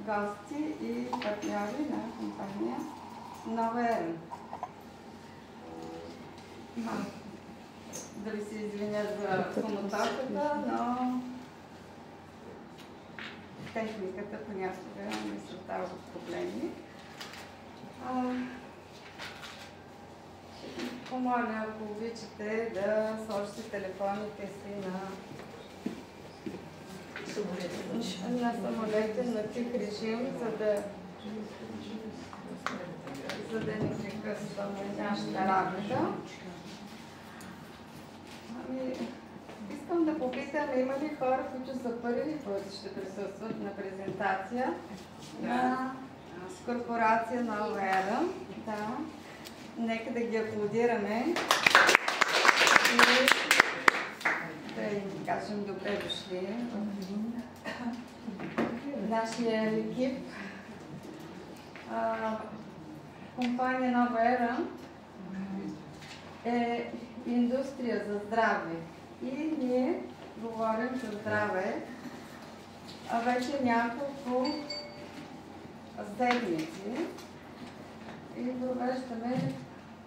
гости и партньори на компания Нова ера. Да ви се извиня за комутаката, но техниката понякога не създава проблеми. Ще ви помоля, ако обичате, да сложите телефоните си на самолете на тих режим, за да не прекъсваме нашата работа. Искам да попитам, има ли хора, които за първи път ще присъстват на презентация на корпорация Нова ера? Да. Нека да ги аплодираме и да им кажем добре дошли. Нашия екип, компания Нова ера е индустрия за здраве. И ние говорим за здраве вече няколко седмици и провеждаме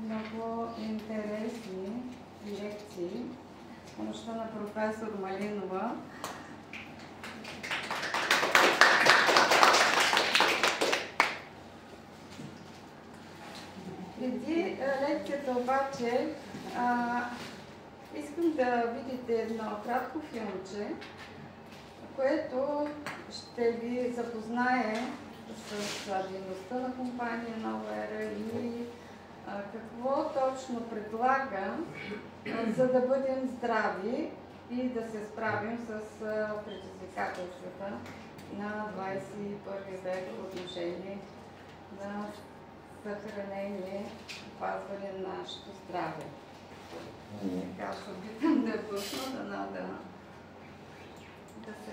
много интересни лекции с помощта на професор Малинова. Преди лекцията обаче искам да видите едно кратко филмче, което ще ви запознае с дейността на компания Нова ера и какво точно предлага, за да бъдем здрави и да се справим с предизвикателствата на 21 век по отношение на съхранение и опазване на нашето здраве. Така ще опитам да пусна, да се